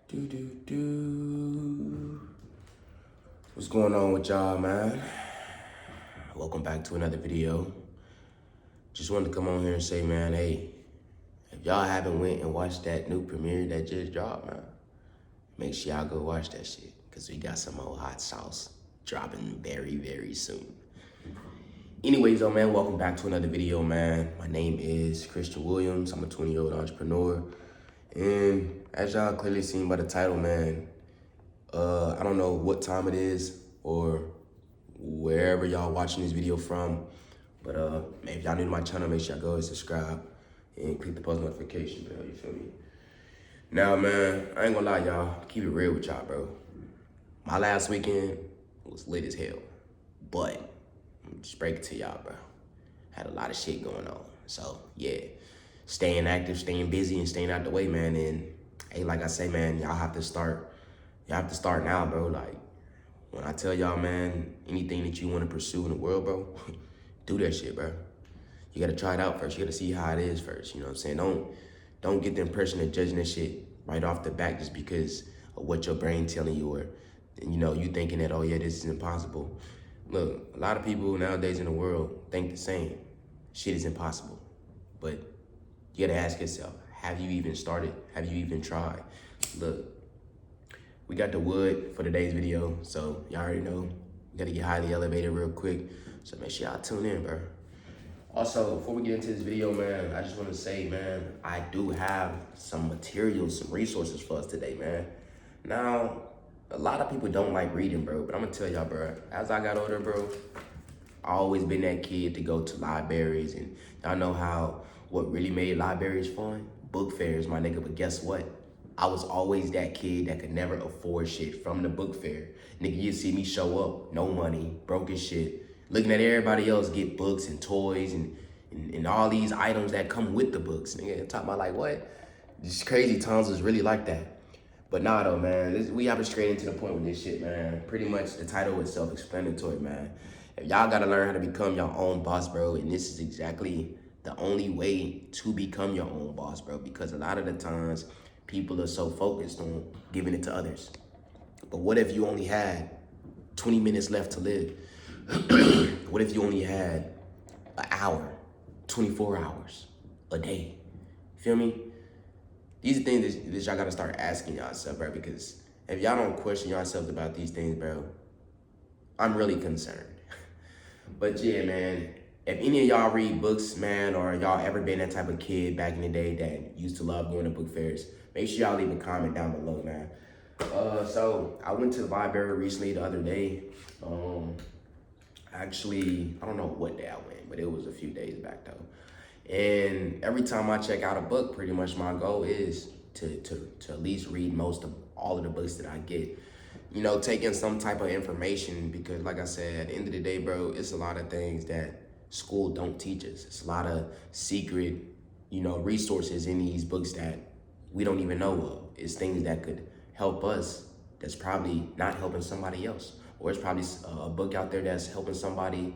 What's going on with y'all, man? Welcome back to another video. Just wanted to come on here and say, man, hey, if y'all haven't went and watched that new premiere that just dropped, man, make sure y'all go watch that shit, because we got some old hot sauce dropping very, very soon. Anyways, though, man, welcome back to another video, man. My name is Christian Williams. I'm a 20-year-old entrepreneur. And as y'all clearly seen by the title, man, I don't know what time it is or wherever y'all watching this video from, but man, if y'all new to my channel, make sure y'all go and subscribe and click the post notification bell, you feel me? Now, man, I ain't gonna lie, y'all, keep it real with y'all, bro. My last weekend was lit as hell, but just break it to y'all, bro. Had a lot of shit going on. So, yeah, staying active, staying busy, and staying out the way, man. And, hey, like I say, man, y'all have to start now, bro. Like, when I tell y'all, man, anything that you want to pursue in the world, bro, do that shit, bro. You got to try it out first. You got to see how it is first, you know what I'm saying? Don't get the impression of judging that shit right off the back just because of what your brain telling you, or, you know, you thinking that, oh, yeah, this is impossible. Look, a lot of people nowadays in the world think the same. Shit is impossible. But you gotta ask yourself, have you even started? Have you even tried? Look, we got the wood for today's video, so y'all already know. We gotta get highly elevated real quick, so make sure y'all tune in, bro. Also, before we get into this video, man, I just wanna say, man, I do have some materials, some resources for us today, man. Now, a lot of people don't like reading, bro, but I'm gonna tell y'all, bro, as I got older, bro, I always been that kid to go to libraries, and y'all know what really made libraries fun? Book fairs, my nigga, but guess what? I was always that kid that could never afford shit from the book fair. Nigga, you see me show up, no money, broke as shit, looking at everybody else get books and toys and all these items that come with the books. Nigga, talking about like, what? These crazy times was really like that. But nah, though, man, we hopping straight into the point with this shit, man. Pretty much the title is self-explanatory, man. If y'all gotta learn how to become your own boss, bro, and this is exactly the only way to become your own boss, bro, because a lot of the times people are so focused on giving it to others. But what if you only had 20 minutes left to live? What if you only had an hour, 24 hours a day? Feel me? These are things that y'all gotta start asking yourself, bro, because if y'all don't question yourselves about these things, bro, I'm really concerned. But yeah, man, if any of y'all read books, man, or y'all ever been that type of kid back in the day that used to love going to book fairs, make sure y'all leave a comment down below, man. So I went to the library recently the other day. Actually, I don't know what day I went, but it was a few days back though. And every time I check out a book, pretty much my goal is to at least read most of all of the books that I get. You know, taking some type of information, because like I said, at the end of the day, bro, it's a lot of things that school don't teach us. It's a lot of secret, you know, resources in these books that we don't even know of. It's things that could help us that's probably not helping somebody else. Or it's probably a book out there that's helping somebody,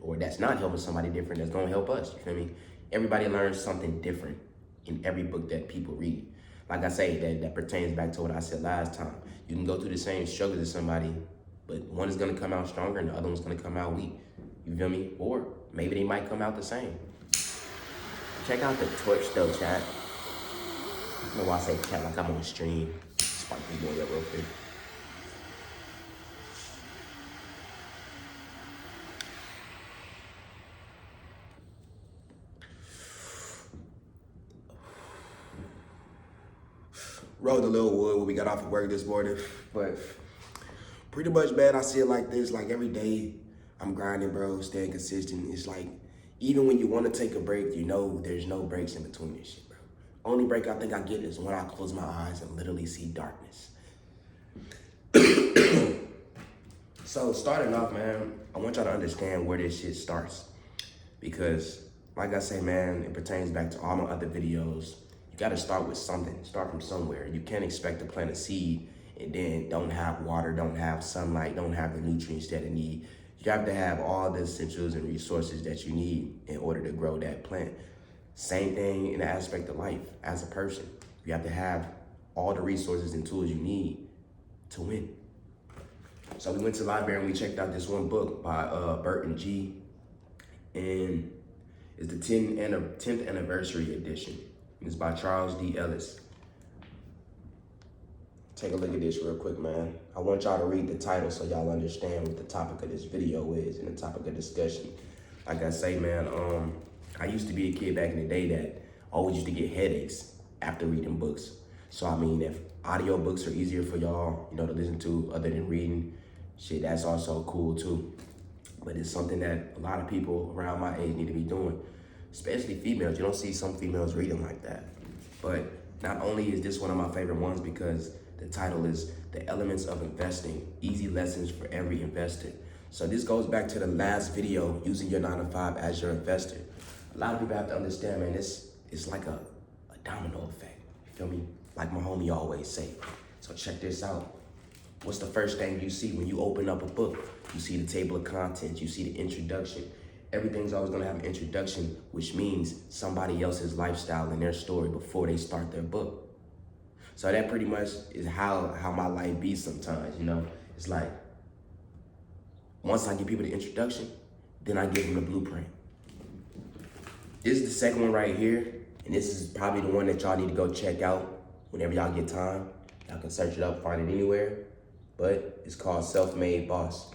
or that's not helping somebody different that's gonna help us, you feel me? Everybody learns something different in every book that people read. Like I say, that pertains back to what I said last time. You can go through the same struggles as somebody, but one is gonna come out stronger and the other one's gonna come out weak. You feel me? Or maybe they might come out the same. Check out the torch though, chat. I don't know why I say chat like I'm on stream. Spark me more up real quick. Rolled a little wood when we got off of work this morning, but pretty much, man, I see it like this. Like every day I'm grinding, bro, staying consistent. It's like, even when you want to take a break, you know there's no breaks in between this shit, bro. Only break I think I get is when I close my eyes and literally see darkness. So starting off, man, I want y'all to understand where this shit starts. Because like I say, man, it pertains back to all my other videos. You gotta start with something, start from somewhere. You can't expect to plant a seed and then don't have water, don't have sunlight, don't have the nutrients that it need. You have to have all the essentials and resources that you need in order to grow that plant. Same thing in the aspect of life as a person. You have to have all the resources and tools you need to win. So we went to the library and we checked out this one book by Burton G. And it's the 10th anniversary edition. It's by Charles D. Ellis. Take a look at this real quick, man. I want y'all to read the title so y'all understand what the topic of this video is and the topic of discussion. Like I say, man, I used to be a kid back in the day that always used to get headaches after reading books. So I mean, if audio books are easier for y'all, to listen to other than reading, shit, that's also cool too. But it's something that a lot of people around my age need to be doing, especially females. You don't see some females reading like that. But not only is this one of my favorite ones because the title is The Elements of Investing, Easy Lessons for Every Investor. So this goes back to the last video, using your 9-to-5 as your investor. A lot of people have to understand, man, it's like a domino effect. You feel me? Like my homie always say. So check this out. What's the first thing you see when you open up a book? You see the table of contents, you see the introduction. Everything's always gonna have an introduction, which means somebody else's lifestyle and their story before they start their book. So that pretty much is how my life be sometimes, It's like, once I give people the introduction, then I give them the blueprint. This is the second one right here, and this is probably the one that y'all need to go check out whenever y'all get time. Y'all can search it up, find it anywhere, but it's called Self-Made Boss.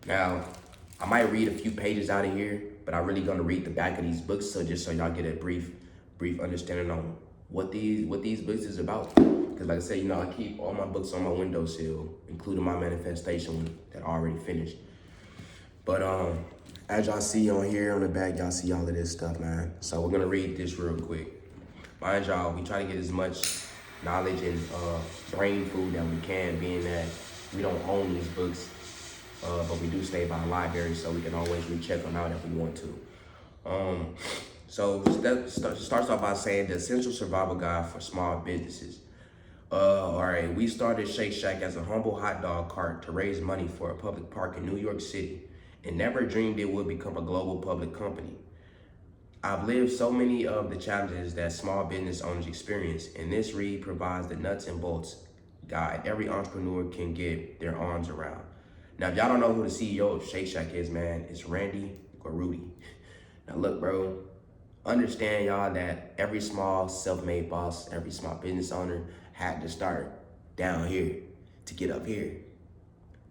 Now, I might read a few pages out of here, but I'm really gonna read the back of these books, so just so y'all get a brief understanding on what these books is about. Because like I said, I keep all my books on my windowsill, including my manifestation one that I already finished. But as y'all see on here on the back, y'all see all of this stuff, man. So we're gonna read this real quick. Mind y'all, we try to get as much knowledge and brain food that we can, being that we don't own these books, but we do stay by the library, so we can always recheck them out if we want to. So that starts off by saying the essential survival guide for small businesses. All right, we started Shake Shack as a humble hot dog cart to raise money for a public park in New York City, and never dreamed it would become a global public company. I've lived so many of the challenges that small business owners experience, and this read provides the nuts and bolts guide every entrepreneur can get their arms around. Now, if y'all don't know who the CEO of Shake Shack is, man, it's Randy Garutti. Now look, bro, understand y'all that every small self-made boss, every small business owner had to start down here to get up here.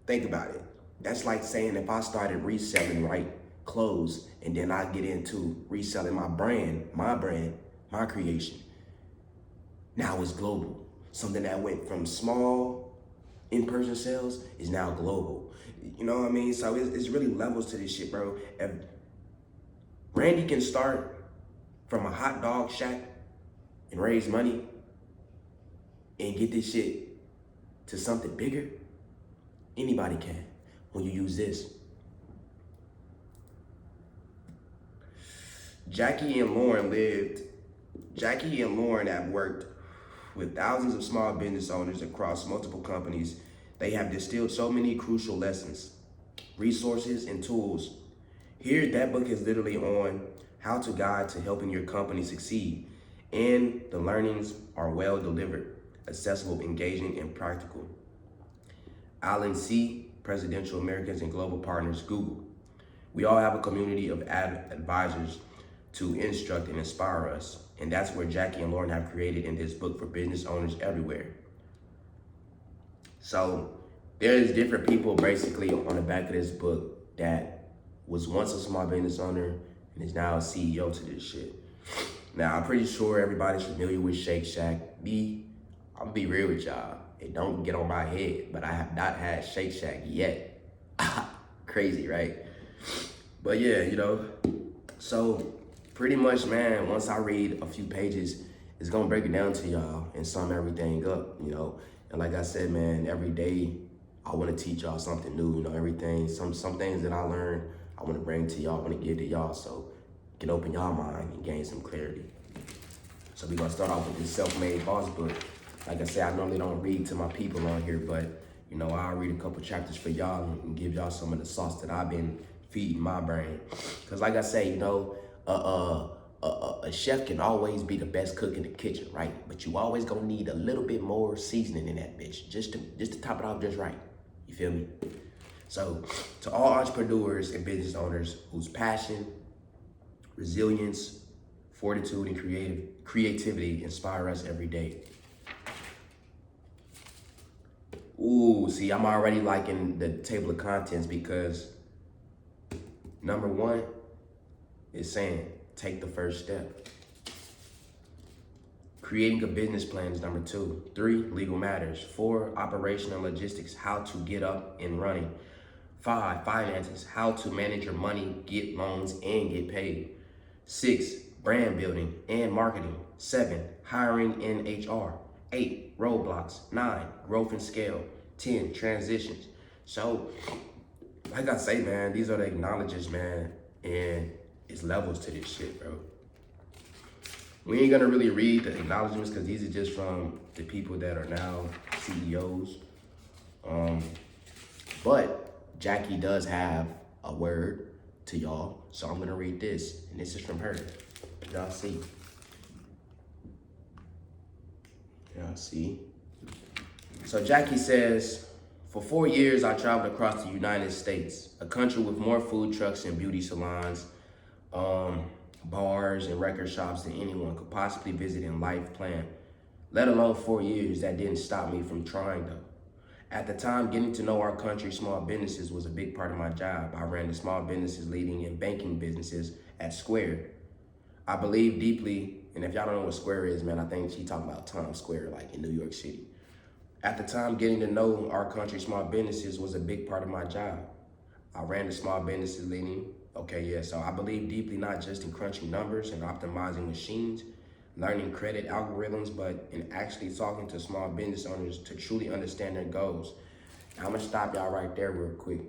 Think about it. That's like saying if I started reselling clothes and then I get into reselling my brand, my creation. Now it's global. Something that went from small in-person sales is now global. You know what I mean? So it's really levels to this shit, bro. If Randy can start from a hot dog shack and raise money and get this shit to something bigger, anybody can when you use this. Jackie and Lauren have worked with thousands of small business owners across multiple companies. They have distilled so many crucial lessons, resources, and tools. Here, that book is literally on how to guide to helping your company succeed. And the learnings are well delivered, accessible, engaging, and practical. Alan C., Presidential Americans and Global Partners, Google. We all have a community of advisors to instruct and inspire us. And that's where Jackie and Lauren have created in this book for business owners everywhere. So there's different people basically on the back of this book that was once a small business owner and is now a CEO to this shit. Now, I'm pretty sure everybody's familiar with Shake Shack. I'm gonna be real with y'all. It don't get on my head, but I have not had Shake Shack yet. Crazy, right? But yeah, so pretty much, man, once I read a few pages, it's gonna break it down to y'all and sum everything up, And like I said, man, every day I wanna teach y'all something new, everything. Some things that I learned, I wanna bring to y'all, I wanna give to y'all so you can open y'all mind and gain some clarity. So we're gonna start off with this Self-Made Boss book. Like I said, I normally don't read to my people on here, but I'll read a couple chapters for y'all and give y'all some of the sauce that I've been feeding my brain. Cause like I say, a chef can always be the best cook in the kitchen, right? But you always gonna need a little bit more seasoning in that bitch, just to top it off just right. You feel me? So, to all entrepreneurs and business owners whose passion, resilience, fortitude, and creativity inspire us every day. Ooh, see, I'm already liking the table of contents because number one is saying, take the first step. Creating a business plan is number 2. 3, legal matters. 4, operational logistics, how to get up and running. 5, finances, how to manage your money, get loans, and get paid. 6, brand building and marketing. 7, hiring and HR. 8, roadblocks. 9, growth and scale. 10, transitions. So, like I say, man, these are the acknowledgements, man, and it's levels to this shit, bro. We ain't gonna really read the acknowledgements because these are just from the people that are now CEOs. But Jackie does have a word to y'all, so I'm gonna read this, and this is from her. Y'all see? Y'all see? So Jackie says, for 4 years, I traveled across the United States, a country with more food trucks and beauty salons, bars and record shops than anyone could possibly visit in life plan. Let alone 4 years, that didn't stop me from trying though. At the time, getting to know our country's small businesses was a big part of my job. I ran the small businesses leading in banking businesses at Square. I believe deeply, and if y'all don't know what Square is, man, I think she talking about Times Square, like in New York City. At the time, getting to know our country's small businesses was a big part of my job. I ran the small businesses leading. Okay, yeah, so I believe deeply not just in crunching numbers and optimizing machines, learning credit algorithms, but in actually talking to small business owners to truly understand their goals. Now, I'm gonna stop y'all right there real quick.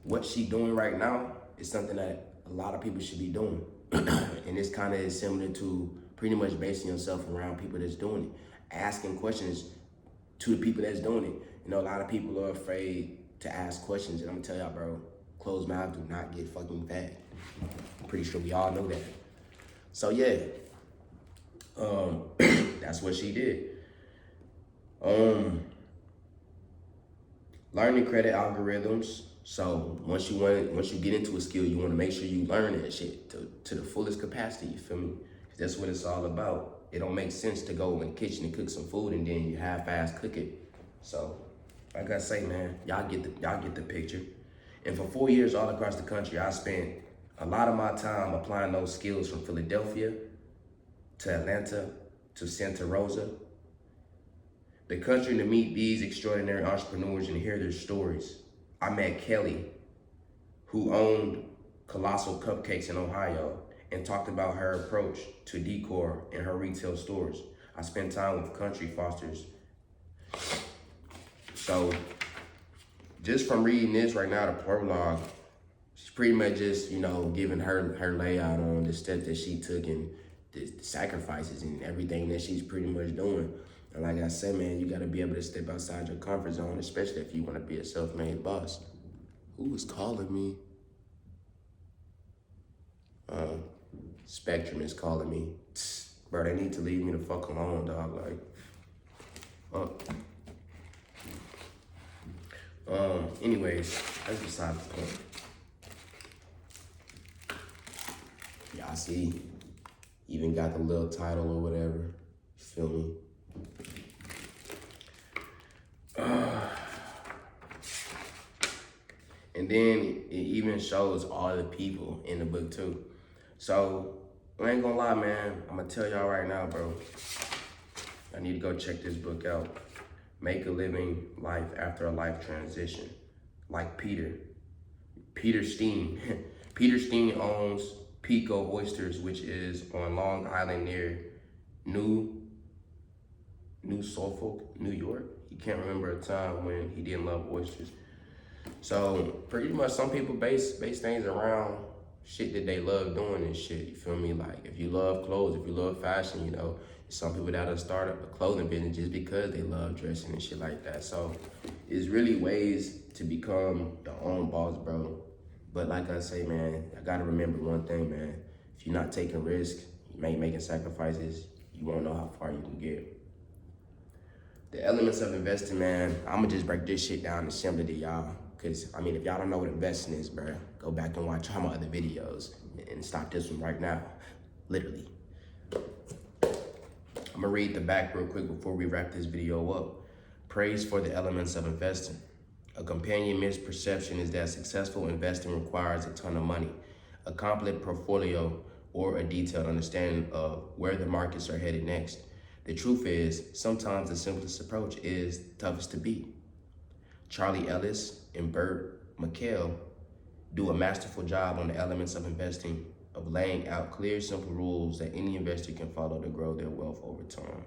What she doing right now is something that a lot of people should be doing. And this kind of is similar to pretty much basing yourself around people that's doing it. Asking questions to the people that's doing it. You know, a lot of people are afraid to ask questions, and I'm gonna tell y'all, bro, closed mouths do not get fucking fed. I'm pretty sure we all know that. So yeah, that's what she did. Learning credit algorithms. So once you get into a skill, you want to make sure you learn that shit to the fullest capacity. You feel me? 'Cause that's what it's all about. It don't make sense to go in the kitchen and cook some food and then you half-ass cook it. So, like I say, man, y'all get the picture. And for 4 years all across the country, I spent a lot of my time applying those skills from Philadelphia to Atlanta to Santa Rosa. The country to meet these extraordinary entrepreneurs and hear their stories. I met Kelly, who owned Colossal Cupcakes in Ohio, and talked about her approach to decor in her retail stores. I spent time with Country Fosters. So just from reading this right now, the prologue, she's pretty much just, you know, giving her layout on the steps that she took and the sacrifices and everything that she's pretty much doing. And like I said, man, you gotta be able to step outside your comfort zone, especially if you wanna be a self-made boss. Who is calling me? Spectrum is calling me. Bro, they need to leave me the fuck alone, dog. Like, anyways, that's beside the point. Y'all see, even got the little title or whatever. You feel me? And then it even shows all the people in the book too. So, I ain't gonna lie, man. I'm gonna tell y'all right now, bro. I need to go check this book out. Make a Living Life After a Life Transition. Like Peter Steen. Peter Steen owns Pico Oysters, which is on Long Island near New Suffolk, New York. He can't remember a time when he didn't love oysters. So pretty much some people base things around shit that they love doing and shit, you feel me? Like if you love clothes, if you love fashion, you know, some people that'll start up a clothing business just because they love dressing and shit like that. So it's really ways to become your own boss, bro. But like I say, man, I gotta remember one thing, man. If you're not taking risks, you ain't making sacrifices, you won't know how far you can get. The elements of investing, man, I'ma just break this shit down and simply to y'all. Cause I mean, if y'all don't know what investing is, bro, go back and watch all my other videos and stop this one right now, literally. I'm gonna read the back real quick before we wrap this video up. Praise for the elements of investing. A companion misperception is that successful investing requires a ton of money, a complete portfolio, or a detailed understanding of where the markets are headed next. The truth is, sometimes the simplest approach is toughest to beat. Charlie Ellis and Bert McKell do a masterful job on the elements of investing, of laying out clear, simple rules that any investor can follow to grow their wealth over time.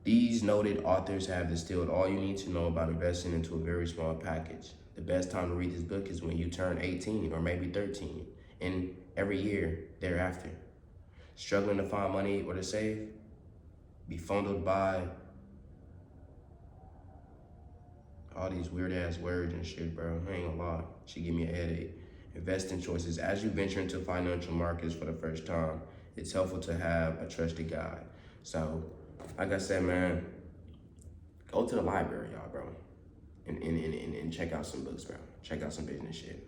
These noted authors have distilled all you need to know about investing into a very small package. The best time to read this book is when you turn 18 or maybe 13, and every year thereafter. Struggling to find money or to save? Befuddled by all these weird ass words and shit, bro. I ain't gonna lie, she give me a headache. Investing choices. As you venture into financial markets for the first time, it's helpful to have a trusted guide. So, like I said, man, go to the library, y'all, bro, and check out some books, bro. Check out some business shit.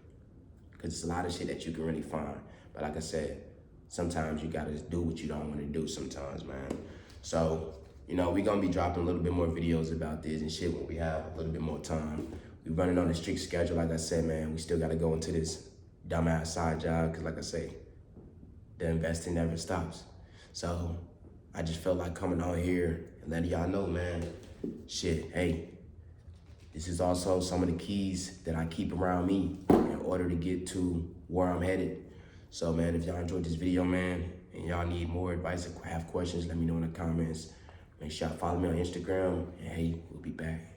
Cause it's a lot of shit that you can really find. But like I said, sometimes you gotta do what you don't wanna do sometimes, man. So, you know, we're gonna be dropping a little bit more videos about this and shit when we have a little bit more time. We're running on a strict schedule, like I said, man. We still gotta go into this dumbass side job, cause like I say, the investing never stops. So I just felt like coming on here and letting y'all know, man, shit, hey, this is also some of the keys that I keep around me in order to get to where I'm headed. So, man, if y'all enjoyed this video, man, and y'all need more advice or have questions, let me know in the comments. Make sure y'all follow me on Instagram, and hey, we'll be back.